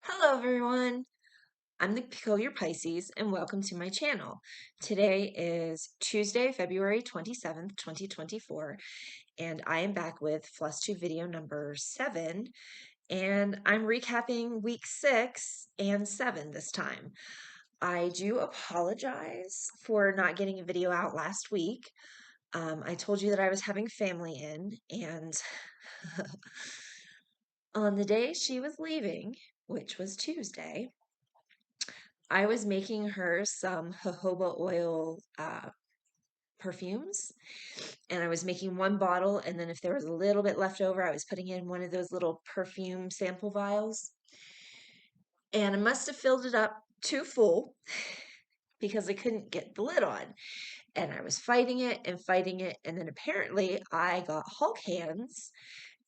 Hello everyone, I'm the Peculiar Pisces and welcome to my channel. Today is Tuesday, February 27th, 2024, and I am back with Flosstube video number 7, and I'm recapping week 6 and 7 this time. I do apologize for not getting a video out last week. I told you that I was having family in, and on the day she was leaving, which was Tuesday, I was making her some jojoba oil perfumes, and I was making one bottle, and then if there was a little bit left over, I was putting in one of those little perfume sample vials. And I must have filled it up too full because I couldn't get the lid on. And I was fighting it, and then apparently I got Hulk hands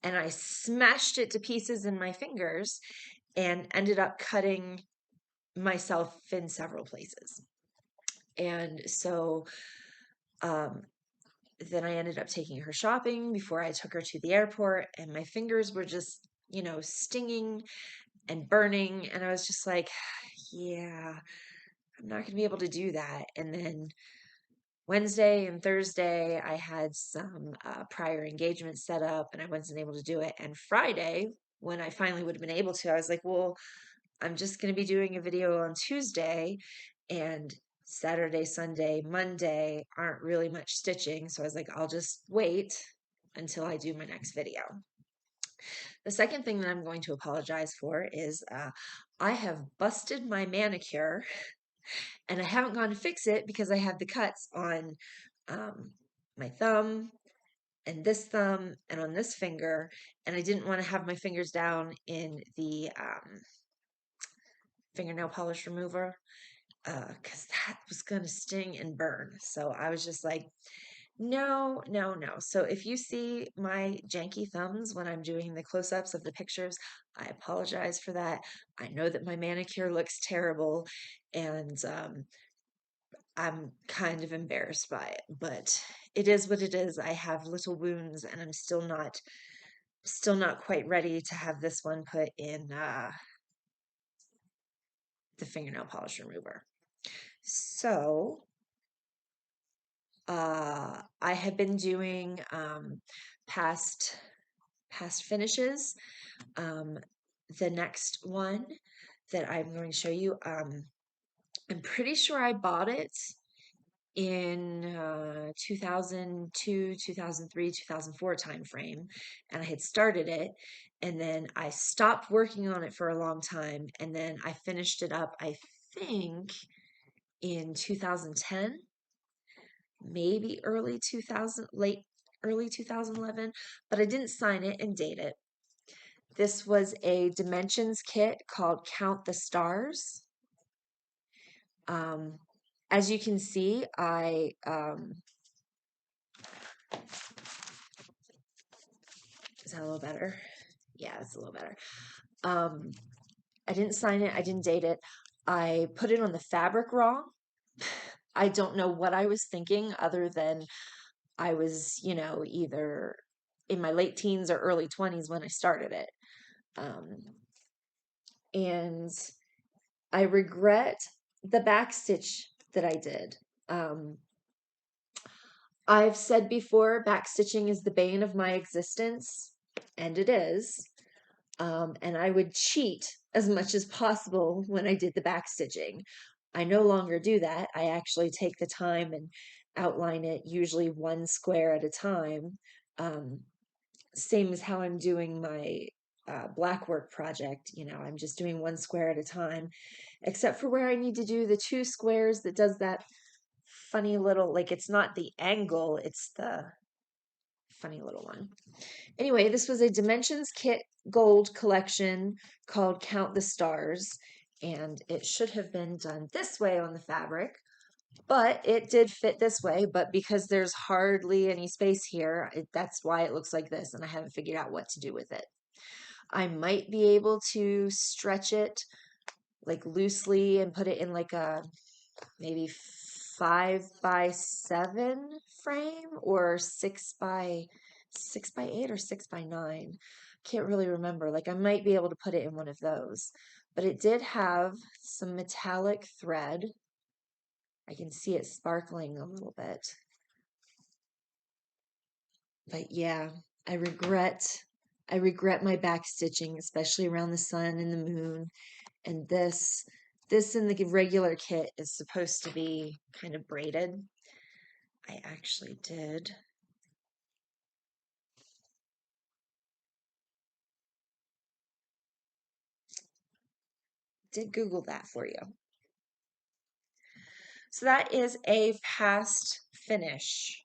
and I smashed it to pieces in my fingers and ended up cutting myself in several places. And so um, then I ended up taking her shopping before I took her to the airport, and my fingers were just, stinging and burning. And I was just like, yeah, I'm not going to be able to do that. And then Wednesday and Thursday, I had some prior engagements set up and I wasn't able to do it. And Friday, when I finally would have been able to, I was like, well, I'm just going to be doing a video on Tuesday, and Saturday, Sunday, Monday aren't really much stitching. So I was like, I'll just wait until I do my next video. The second thing that I'm going to apologize for is I have busted my manicure and I haven't gone to fix it because I have the cuts on my thumb and this thumb and on this finger, and I didn't want to have my fingers down in the fingernail polish remover because that was going to sting and burn. So I was just like, no, no, no. So if you see my janky thumbs when I'm doing the close-ups of the pictures, I apologize for that. I know that my manicure looks terrible, and I'm kind of embarrassed by it, but it is what it is. I have little wounds, and I'm still not quite ready to have this one put in the fingernail polish remover. So I have been doing past finishes. The next one that I'm going to show you, I'm pretty sure I bought it in 2002, 2003, 2004 time frame, and I had started it, and then I stopped working on it for a long time, and then I finished it up, I think, in 2010, maybe early 2000, early 2011, but I didn't sign it and date it. This was a dimensions kit called Count the Stars. Um, as you can see, is that a little better? Yeah, it's a little better. I didn't sign it. I didn't date it. I put it on the fabric wrong. I don't know what I was thinking other than I was, either in my late teens or early 20s when I started it. And I regret the backstitch that I did. I've said before, backstitching is the bane of my existence, and it is. And I would cheat as much as possible when I did the backstitching. I no longer do that. I actually take the time and outline it, usually one square at a time. Same as how I'm doing my Blackwork project. I'm just doing one square at a time, except for where I need to do the two squares that does that funny little, like, it's not the angle, it's the funny little one. Anyway, this was a Dimensions Kit Gold collection called Count the Stars, and it should have been done this way on the fabric, but it did fit this way, but because there's hardly any space here, that's why it looks like this, and I haven't figured out what to do with it. I might be able to stretch it like loosely and put it in like a maybe 5x7 frame, or 6x8 or 6x9. can't really remember. Like I might be able to put it in one of those, but it did have some metallic thread. I can see it sparkling a little bit. But yeah, I regret I regret my back stitching, especially around the sun and the moon. And this in the regular kit is supposed to be kind of braided. I actually did Google that for you. So that is a past finish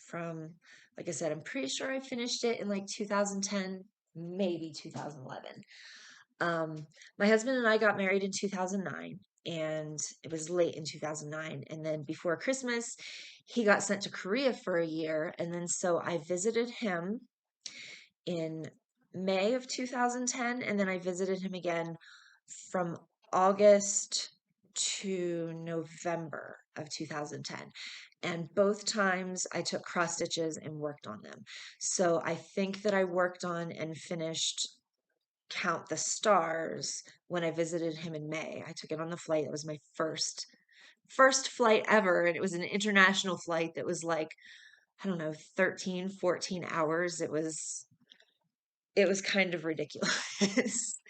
from, like I said, I'm pretty sure I finished it in like 2010, maybe 2011. My husband and I got married in 2009, and it was late in 2009. And then before Christmas, he got sent to Korea for a year. And then so I visited him in May of 2010, and then I visited him again from August to November of 2010. And both times I took cross stitches and worked on them. So I think that I worked on and finished Count the Stars when I visited him in May. I took it on the flight. It was my first flight ever, and it was an international flight that was like, I don't know, 13, 14 hours. It was kind of ridiculous.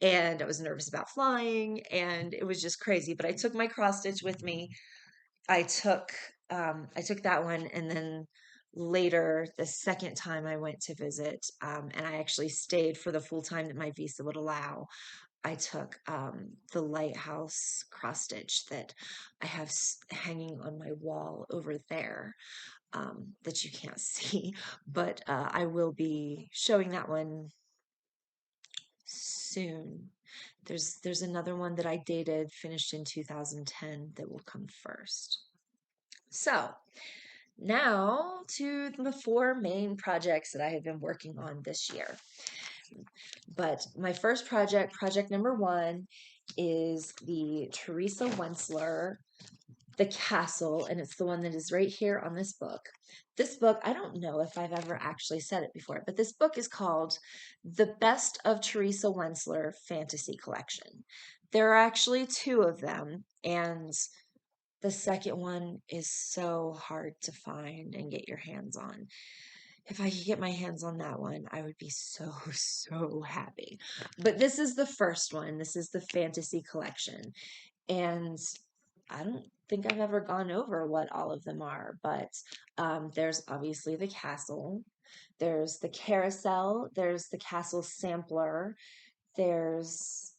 And I was nervous about flying, and it was just crazy. But I took my cross stitch with me. I took I took that one, and then later, the second time I went to visit, and I actually stayed for the full time that my visa would allow. I took the lighthouse cross stitch that I have hanging on my wall over there, that you can't see, but I will be showing that one soon. There's another one that I dated, finished in 2010, that will come first. So now to the four main projects that I have been working on this year. But my first project, project number one, is the Teresa Wentzler, The Castle, and it's the one that is right here on this book. This book, I don't know if I've ever actually said it before, but this book is called The Best of Teresa Wentzler Fantasy Collection. There are actually two of them, and the second one is so hard to find and get your hands on. If I could get my hands on that one, I would be so, so happy. But this is the first one. This is the Fantasy Collection. And I don't think I've ever gone over what all of them are, but there's obviously the castle, there's the carousel, there's the castle sampler, there's,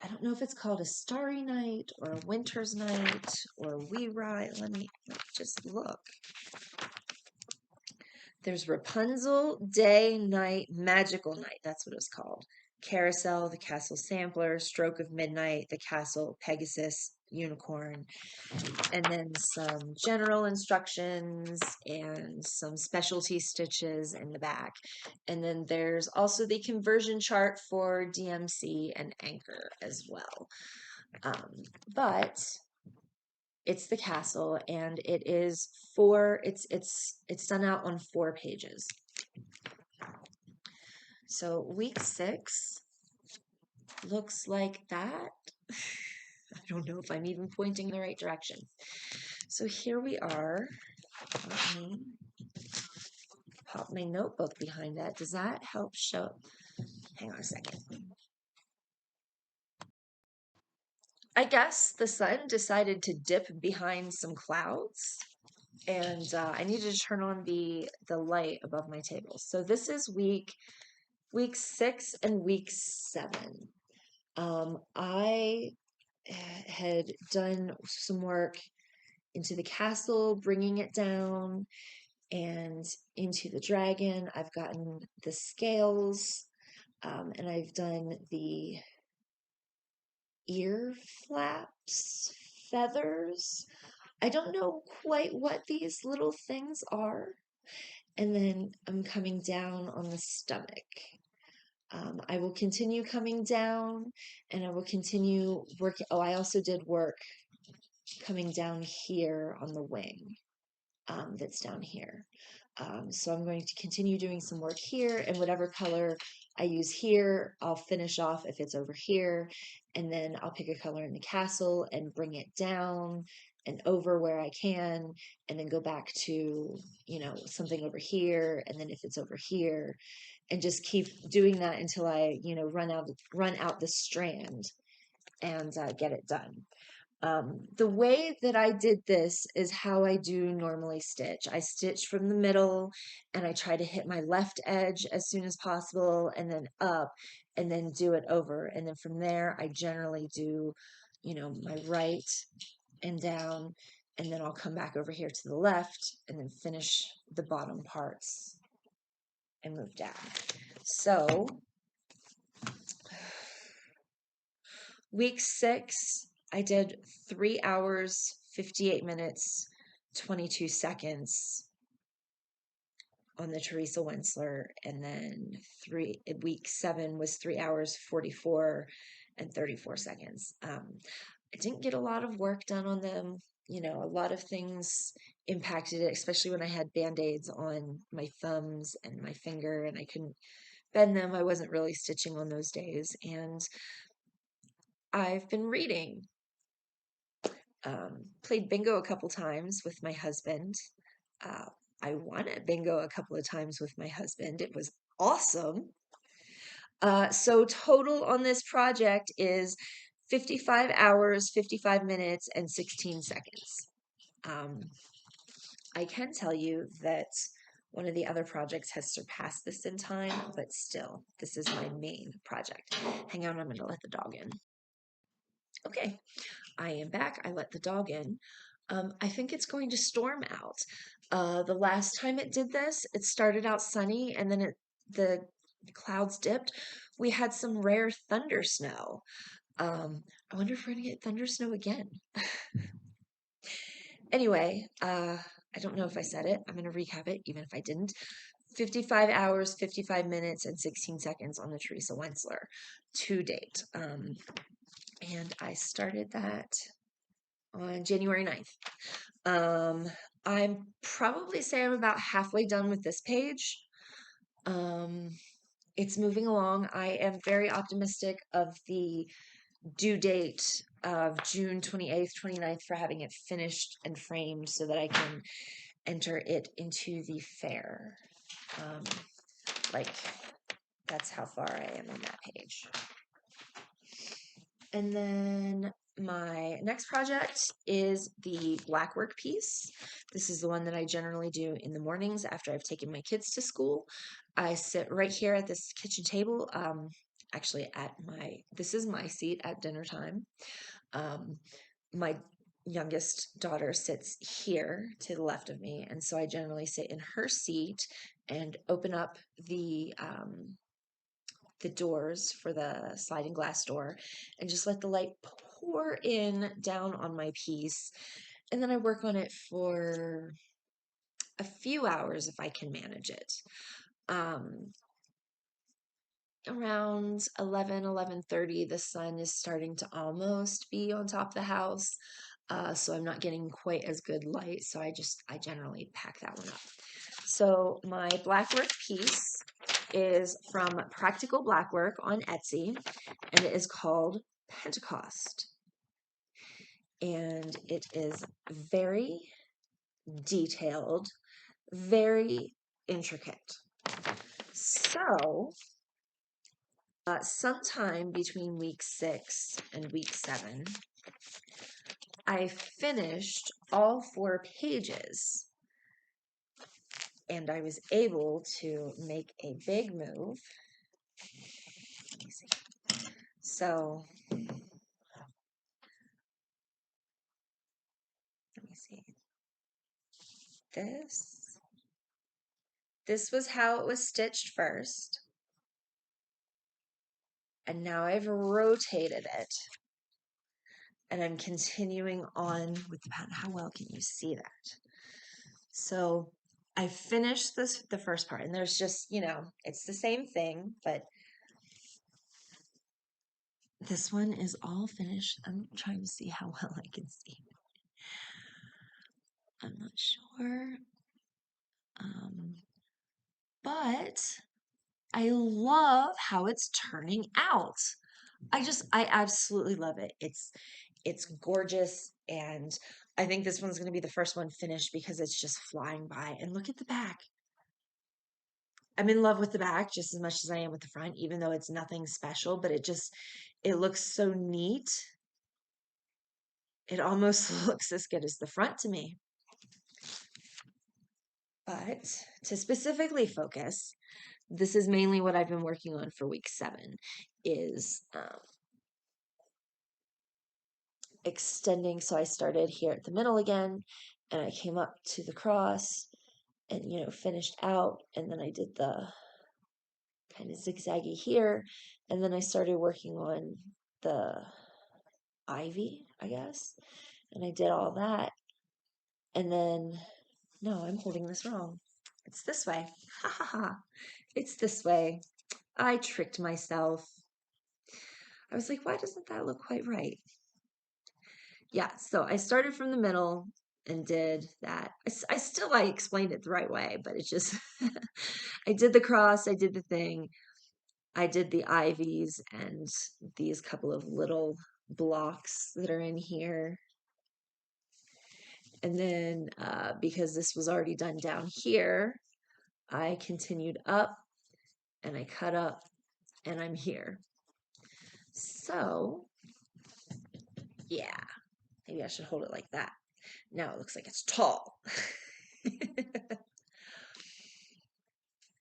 I don't know if it's called a starry night or a winter's night or we ride. Let me just look. There's Rapunzel, Day, Night, Magical Night. That's what it's called. Carousel, the Castle Sampler, Stroke of Midnight, the Castle, Pegasus, Unicorn, and then some general instructions and some specialty stitches in the back. And then there's also the conversion chart for DMC and Anchor as well. But it's the castle, and it is it's done out on 4 pages. So week 6 looks like that. I don't know if I'm even pointing in the right direction. So here we are. Let me pop my notebook behind that. Does that help show? Hang on a second. I guess the sun decided to dip behind some clouds, and I needed to turn on the light above my table. So this is week 6 and week 7. I had done some work into the castle, bringing it down, and into the dragon. I've gotten the scales, and I've done the ear flaps, feathers. I don't know quite what these little things are. And then I'm coming down on the stomach. I will continue coming down, and I will continue working. Oh, I also did work coming down here on the wing, that's down here. So I'm going to continue doing some work here, and whatever color I use here, I'll finish off if it's over here, and then I'll pick a color in the castle and bring it down and over where I can, and then go back to, something over here, and then if it's over here, and just keep doing that until I, run out the strand and get it done. The way that I did this is how I do normally stitch. I stitch from the middle and I try to hit my left edge as soon as possible and then up and then do it over. And then from there, I generally do, my right and down, and then I'll come back over here to the left and then finish the bottom parts and move down. So week 6, I did 3 hours, 58 minutes, 22 seconds on the Teresa Wentzler, and then week 7 was 3 hours, 44 and 34 seconds. I didn't get a lot of work done on them. A lot of things impacted it, especially when I had band-aids on my thumbs and my finger and I couldn't bend them. I wasn't really stitching on those days, and I've been reading. Played bingo a couple times with my husband. Uh, I won at bingo a couple of times with my husband. It was awesome. So total on this project is 55 hours, 55 minutes, and 16 seconds. I can tell you that one of the other projects has surpassed this in time, but still, this is my main project. Hang on, I'm going to let the dog in. Okay, I am back. I let the dog in. I think it's going to storm out. The last time it did this, it started out sunny and then the clouds dipped. We had some rare thunder snow. I wonder if we're going to get thunder snow again. Anyway, I don't know if I said it. I'm going to recap it, even if I didn't. 55 hours, 55 minutes, and 16 seconds on the Teresa Wentzler to date. And I started that on January 9th. I'm probably say I'm about halfway done with this page. It's moving along. I am very optimistic of the due date of June 28th, 29th for having it finished and framed so that I can enter it into the fair. Like, that's how far I am on that page. And then my next project is the Blackwork piece. This is the one that I generally do in the mornings after I've taken my kids to school. I sit right here at this kitchen table, actually this is my seat at dinner time. My youngest daughter sits here to the left of me, and so I generally sit in her seat and open up the doors for the sliding glass door and just let the light pour in down on my piece. And then I work on it for a few hours if I can manage it. Around 11:30, the sun is starting to almost be on top of the house. So I'm not getting quite as good light. So I generally pack that one up. So my Blackwork piece is from Practical Blackwork on Etsy, and it is called Pentecost. And it is very detailed, very intricate. So, sometime between week 6 and week 7, I finished all 4 pages. And I was able to make a big move. Let me see. So, let me see. This was how it was stitched first. And now I've rotated it. And I'm continuing on with the pattern. How well can you see that? So I finished the first part, and there's just, it's the same thing, but this one is all finished. I'm trying to see how well I can see. I'm not sure. But I love how it's turning out. I absolutely love it. It's gorgeous, and I think this one's going to be the first one finished because it's just flying by. And look at the back. I'm in love with the back just as much as I am with the front, even though it's nothing special, but it looks so neat. It almost looks as good as the front to me. But to specifically focus, this is mainly what I've been working on for week 7 is extending. So I started here at the middle again, and I came up to the cross and, finished out. And then I did the kind of zigzaggy here. And then I started working on the ivy, I guess. And I did all that. And then, no, I'm holding this wrong. It's this way. Ha ha ha. It's this way. I tricked myself. I was like, why doesn't that look quite right? Yeah, so I started from the middle and did that. I explained it the right way, but it's just, I did the cross, I did the thing, I did the ivies and these couple of little blocks that are in here. And then because this was already done down here, I continued up and I cut up and I'm here. So, yeah, maybe I should hold it like that. Now it looks like it's tall.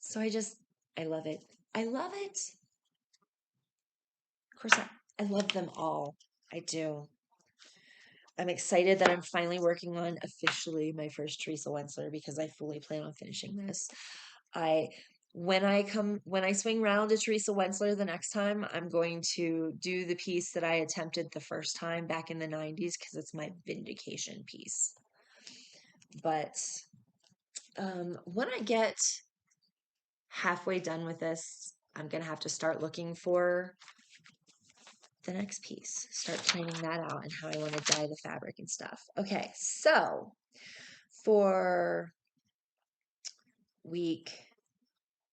So I love it. I love it. Of course, I love them all. I do. I'm excited that I'm finally working on officially my first Teresa Wentzler because I fully plan on finishing this. I when I swing round to Teresa Wentzler the next time, I'm going to do the piece that I attempted the first time back in the 90s because it's my vindication piece. But when I get halfway done with this, I'm gonna have to start looking for the next piece, start planning that out and how I want to dye the fabric and stuff. Okay, so for week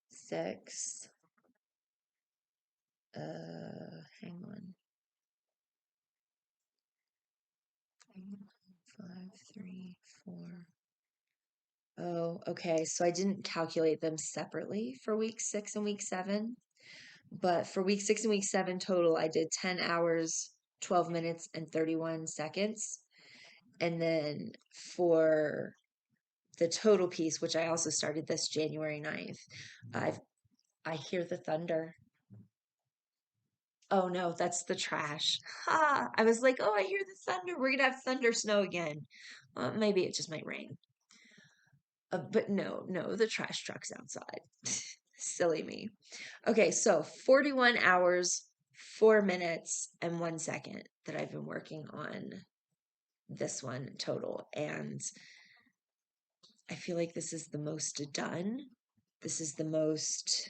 6, hang on. 5, 3, 4. Oh, okay. So I didn't calculate them separately for week 6 and week 7. But for week 6 and week 7 total, I did 10 hours, 12 minutes, and 31 seconds. And then for the total piece, which I also started this January 9th, I hear the thunder. Oh no, that's the trash. Ha! I was like, oh, I hear the thunder. We're gonna have thunder snow again. Maybe it just might rain. But no, the trash truck's outside. Silly me. Okay, so 41 hours, 4 minutes, and 1 second that I've been working on this one total. And I feel like this is the most done. This is the most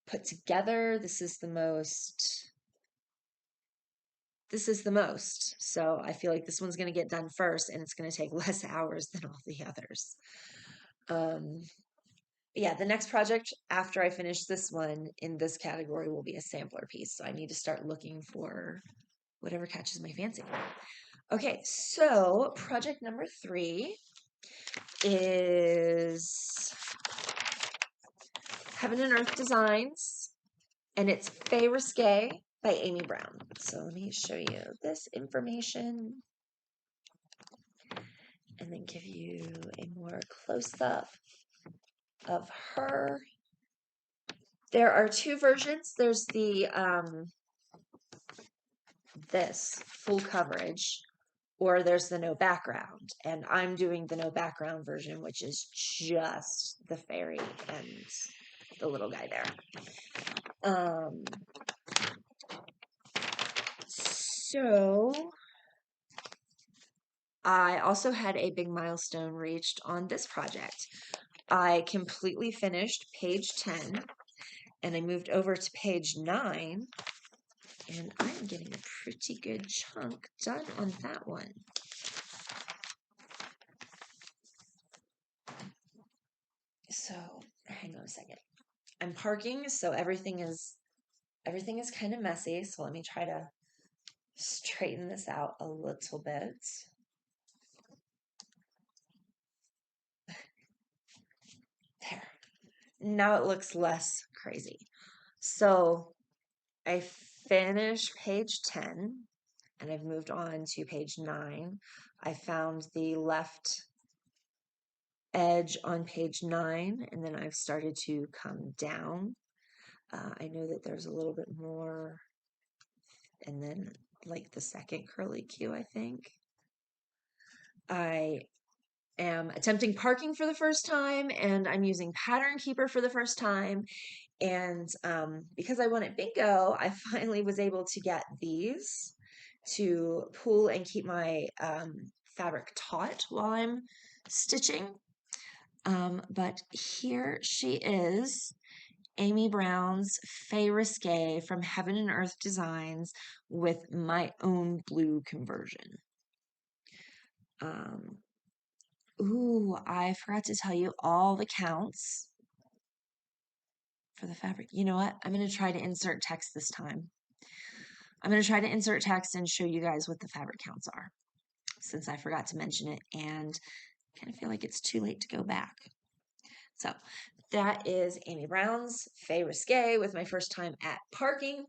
put together. This is the most. So I feel like this one's going to get done first and it's going to take less hours than all the others. Yeah, the next project after I finish this one in this category will be a sampler piece. So I need to start looking for whatever catches my fancy. Okay, so project number 3 is Heaven and Earth Designs, and it's Fae Risque by Amy Brown. So let me show you this information and then give you a more close-up of her. There are 2 versions. There's the this full coverage, or there's the no background, and I'm doing the no background version, which is just the fairy and the little guy there. So I also had a big milestone reached on this project. I completely finished page 10 and I moved over to page 9, and I'm getting a pretty good chunk done on that one. So hang on a second. I'm parking, so everything is kind of messy. So let me try to straighten this out a little bit. There. Now it looks less crazy. So I finished page 10 and I've moved on to page 9. I found the left edge on page 9 and then I've started to come down. I know that there's a little bit more, and then like the second curly Q, I think. I am attempting parking for the first time and I'm using Pattern Keeper for the first time. And because I won at bingo, I finally was able to get these to pull and keep my fabric taut while I'm stitching. But here she is, Amy Brown's Fae Risque from Heaven and Earth Designs with my own blue conversion. Ooh, I forgot to tell you all the counts for the fabric. You know what? I'm going to try to insert text this time. I'm going to try to insert text and show you guys what the fabric counts are, since I forgot to mention it and kind of feel like it's too late to go back. So that is Amy Brown's Fae Risque with my first time at parking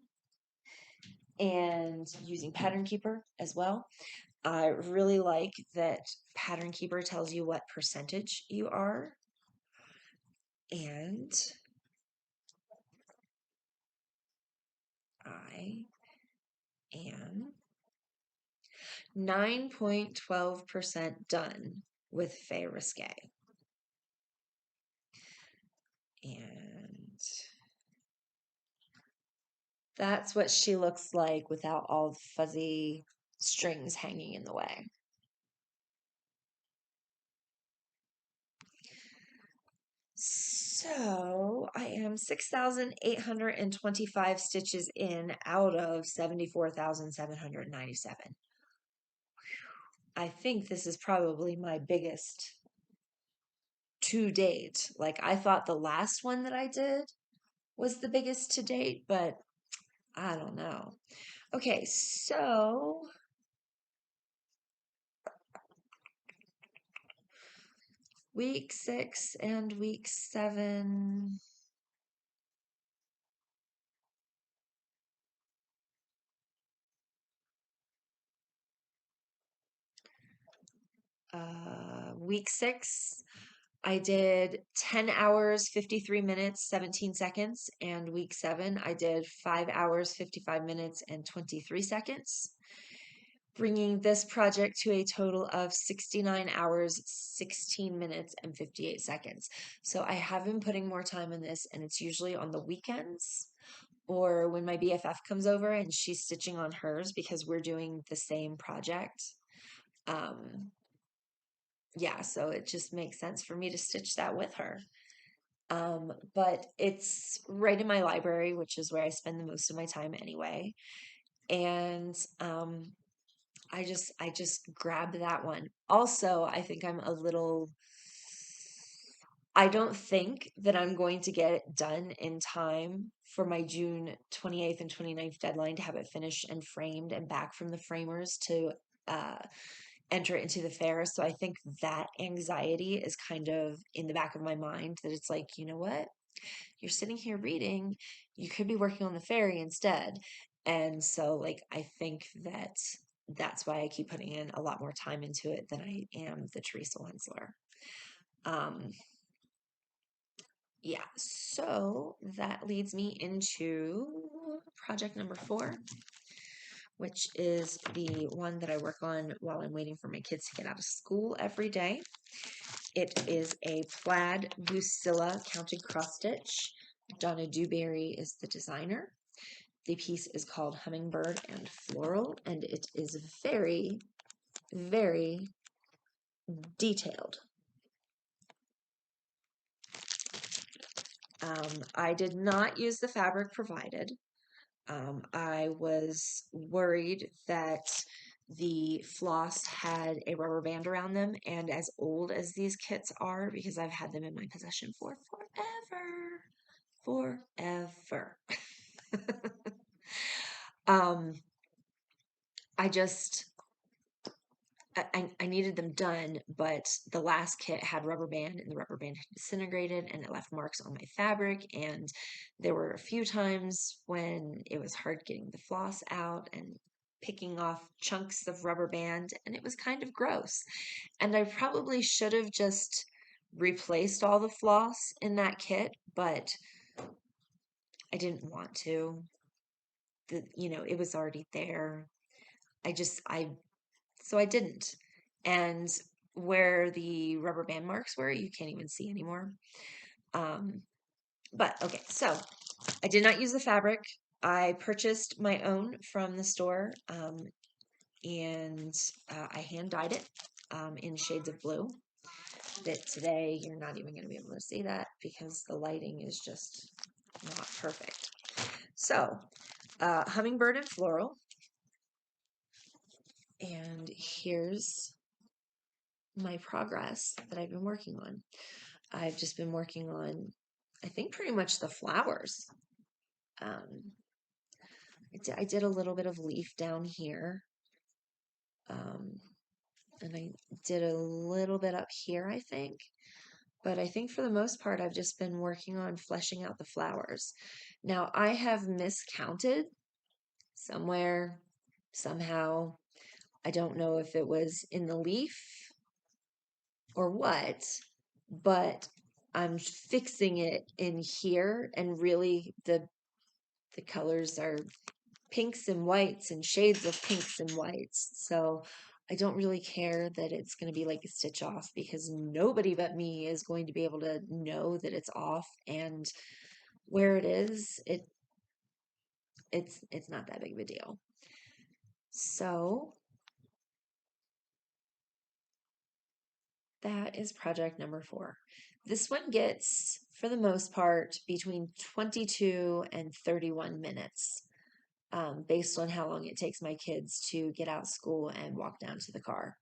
and using Pattern Keeper as well. I really like that Pattern Keeper tells you what percentage you are. And I am 9.12% done with Fae Risque. And that's what she looks like without all the fuzzy strings hanging in the way. So I am 6,825 stitches in out of 74,797. I think this is probably my biggest to date. Like I thought the last one that I did was the biggest to date, but I don't know. Okay, so week 6 and week 7. Week 6, I did 10 hours, 53 minutes, 17 seconds. And week 7, I did 5 hours, 55 minutes, and 23 seconds, bringing this project to a total of 69 hours, 16 minutes, and 58 seconds. So I have been putting more time in this, and it's usually on the weekends or when my BFF comes over and she's stitching on hers because we're doing the same project. Yeah, so it just makes sense for me to stitch that with her. But it's right in my library, which is where I spend the most of my time anyway. And I just grabbed that one. Also, I think I don't think that I'm going to get it done in time for my June 28th and 29th deadline to have it finished and framed and back from the framers to uh, enter it into the fair. So I think that anxiety is kind of in the back of my mind that it's like, you know what? You're sitting here reading, you could be working on the fairy instead. And so like I think that that's why I keep putting in a lot more time into it than I am the Teresa Wentzler. Um, yeah, so that leads me into project number 4, which is the one that I work on while I'm waiting for my kids to get out of school every day. It is a Plaid Bucilla counted cross stitch. Donna Dewberry is the designer. The piece is called Hummingbird and Floral, and it is very, very detailed. I did not use the fabric provided. I was worried that the floss had a rubber band around them, and as old as these kits are, because I've had them in my possession for forever. um, I just, I needed them done, but the last kit had rubber band and the rubber band had disintegrated and it left marks on my fabric. And there were a few times when it was hard getting the floss out and picking off chunks of rubber band, and it was kind of gross. And I probably should have just replaced all the floss in that kit, but I didn't want to. It was already there. So I didn't. And where the rubber band marks were, you can't even see anymore. But okay, so I did not use the fabric. I purchased my own from the store, and I hand dyed it in shades of blue. That today you're not even going to be able to see that because the lighting is just not perfect. So, Hummingbird and Floral. And here's my progress that I've been working on. I've just been working on, I think, pretty much the flowers. I did a little bit of leaf down here. And I did a little bit up here, I think. But I think for the most part, I've just been working on fleshing out the flowers. Now, I have miscounted somewhere, somehow. I don't know if it was in the leaf or what, but I'm fixing it in here, and really the colors are pinks and whites and shades of pinks and whites. So I don't really care that it's going to be like a stitch off, because nobody but me is going to be able to know that it's off, and where it is, it's not that big of a deal. So that is project number 4. This one gets, for the most part, between 22 and 31 minutes, based on how long it takes my kids to get out of school and walk down to the car.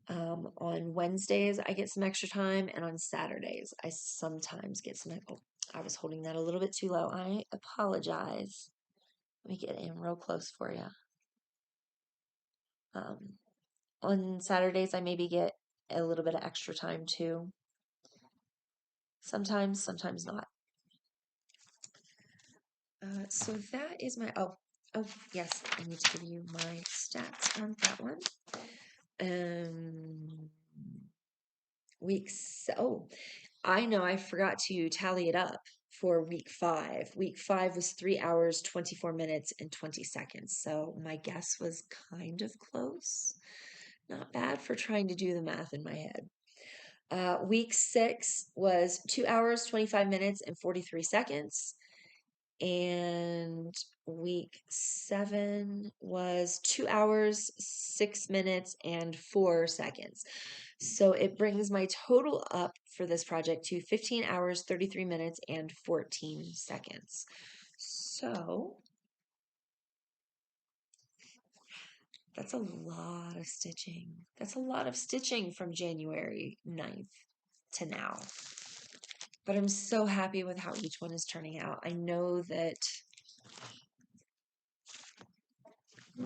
On Wednesdays, I get some extra time, and on Saturdays, I sometimes get some. Oh, I was holding that a little bit too low. I apologize. Let me get in real close for you. On Saturdays, I maybe get a little bit of extra time too. Sometimes not. So that is my, oh, yes, I need to give you my stats on that one. I know I forgot to tally it up for week 5. Week 5 was 3 hours, 24 minutes, and 20 seconds. So my guess was kind of close. Not bad for trying to do the math in my head. Week 6 was 2 hours, 25 minutes, and 43 seconds. And week 7 was 2 hours, 6 minutes, and 4 seconds. So it brings my total up for this project to 15 hours, 33 minutes, and 14 seconds. So that's a lot of stitching. That's a lot of stitching from January 9th to now. But I'm so happy with how each one is turning out. I know that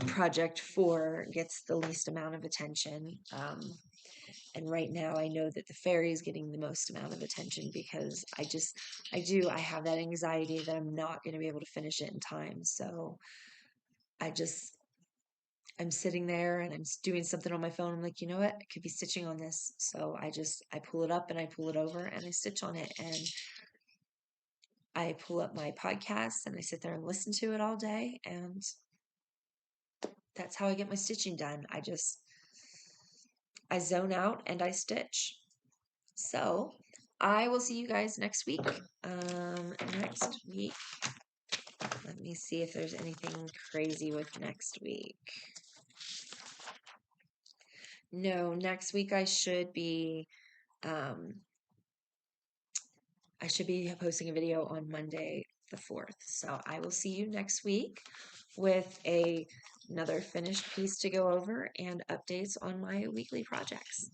project 4 gets the least amount of attention. And right now I know that the fairy is getting the most amount of attention, because I have that anxiety that I'm not going to be able to finish it in time. So I'm sitting there and I'm doing something on my phone. I'm like, you know what? I could be stitching on this. So I pull it up and I pull it over and I stitch on it. And I pull up my podcast and I sit there and listen to it all day. And that's how I get my stitching done. I zone out and I stitch. So I will see you guys next week. Next week, let me see if there's anything crazy with next week. No, next week I should be posting a video on Monday the 4th. So I will see you next week with another finished piece to go over and updates on my weekly projects.